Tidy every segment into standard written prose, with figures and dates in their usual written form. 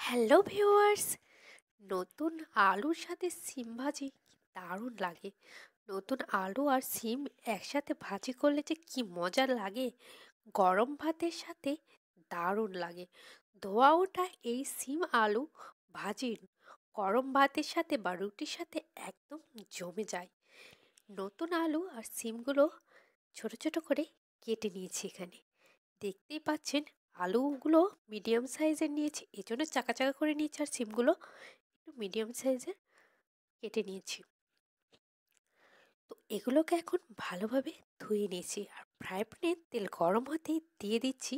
Hello viewers, নতুন আলুর সাথে সিম ভাজি কি দারুণ লাগে। নতুন আলু আর সিম একসাথে ভাজি করলে যে কি মজা লাগে, গরম ভাতের সাথে দারুণ লাগে। ধোয়া ওঠা এই সিম আলু ভাজি গরম ভাতের সাথে বা রুটির সাথে একদম জমে যায়। নতুন আলু আর সিমগুলো ছোট ছোট করে কেটে নিয়েছি এখানে, দেখতেই পাচ্ছেন। আলুগুলো মিডিয়াম সাইজের নিয়েছি, এজন্য চাকা চাকা করে নিয়েছি, আর সিমগুলো একটু মিডিয়াম সাইজের কেটে নিয়েছি। তো এগুলোকে এখন ভালোভাবে ধুয়ে নিয়েছি, আর ফ্রাই প্যানে তেল গরম হতেই দিয়ে দিচ্ছি।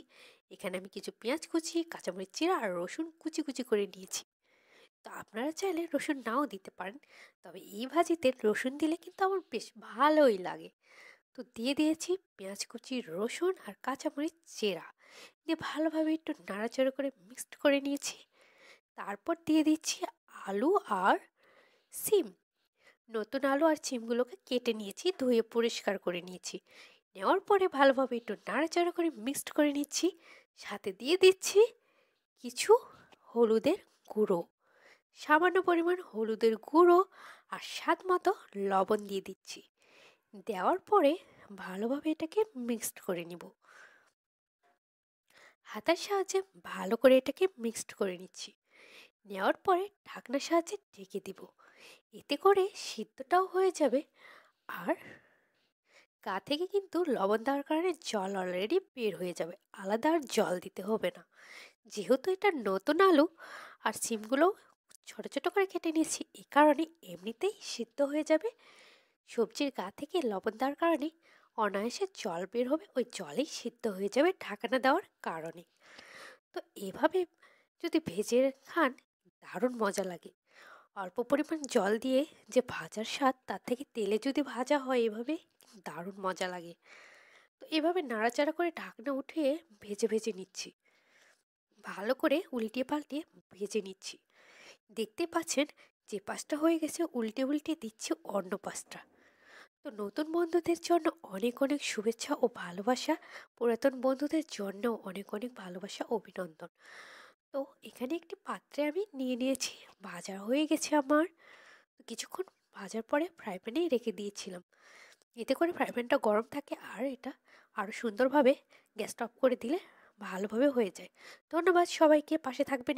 এখানে আমি কিছু পেঁয়াজ কুচি, কাঁচামরিচ চিরা আর রসুন কুচি কুচি করে নিয়েছি। তো আপনারা চাইলে রসুন নাও দিতে পারেন, তবে এই ভাজিতে রসুন দিলে কিন্তু আমার বেশ ভালোই লাগে। তো দিয়ে দিয়েছি পেঁয়াজ কুচি, রসুন আর কাঁচামরিচ চেরা, দিয়ে ভালোভাবে একটু নাড়াচাড়া করে মিক্সড করে নিয়েছি। তারপর দিয়ে দিচ্ছি আলু আর সিম। নতুন আলু আর সিমগুলোকে কেটে নিয়েছি, ধুয়ে পরিষ্কার করে নিয়েছি। নেওয়ার পরে ভালোভাবে একটু নাড়াচাড়া করে মিক্সড করে নিচ্ছি। সাথে দিয়ে দিচ্ছি কিছু হলুদের গুঁড়ো, সামান্য পরিমাণ হলুদের গুঁড়ো, আর স্বাদ মতো লবণ দিয়ে দিচ্ছি। দেওয়ার পরে ভালোভাবে এটাকে মিক্সড করে নিব। হাতার সাহায্যে ভালো করে এটাকে মিক্সড করে নিচ্ছি। নেওয়ার পরে ঢাকনার সাহায্যে ঢেকে দিব। এতে করে সিদ্ধটাও হয়ে যাবে, আর গা থেকে কিন্তু লবণ দেওয়ার কারণে জল অলরেডি বের হয়ে যাবে, আলাদা আর জল দিতে হবে না। যেহেতু এটা নতুন আলু আর সিমগুলো ছোট ছোট করে কেটে নিয়েছি, এই কারণে এমনিতেই সিদ্ধ হয়ে যাবে। সবজির গা থেকে লবণ দেওয়ার কারণে অনায়াসে জল বের হবে, ওই জলেই সিদ্ধ হয়ে যাবে ঢাকনা দেওয়ার কারণে। তো এভাবে যদি ভেজে খান দারুণ মজা লাগে। অল্প পরিমাণ জল দিয়ে যে ভাজার স্বাদ, তার থেকে তেলে যদি ভাজা হয় এভাবে দারুণ মজা লাগে। তো এভাবে নাড়াচাড়া করে ঢাকনা উঠিয়ে ভেজে ভেজে নিচ্ছি, ভালো করে উল্টিয়ে পাল্টিয়ে ভেজে নিচ্ছি। দেখতে পাচ্ছেন যে পাশটা হয়ে গেছে, উল্টে উল্টে দিচ্ছি অন্য পাশটা। তো নতুন বন্ধুদের জন্য অনেক অনেক শুভেচ্ছা ও ভালোবাসা, পুরাতন বন্ধুদের জন্য অনেক অনেক ভালোবাসা অভিনন্দন। তো এখানে একটি পাত্রে আমি নিয়ে নিয়েছি, ভাজা হয়ে গেছে আমার। তো কিছুক্ষণ ভাজার পরে ফ্রাই প্যানেই রেখে দিয়েছিলাম, এতে করে ফ্রাই প্যানটা গরম থাকে, আর এটা আরও সুন্দরভাবে গ্যাসটা অফ করে দিলে ভালোভাবে হয়ে যায়। ধন্যবাদ সবাইকে, পাশে থাকবেন।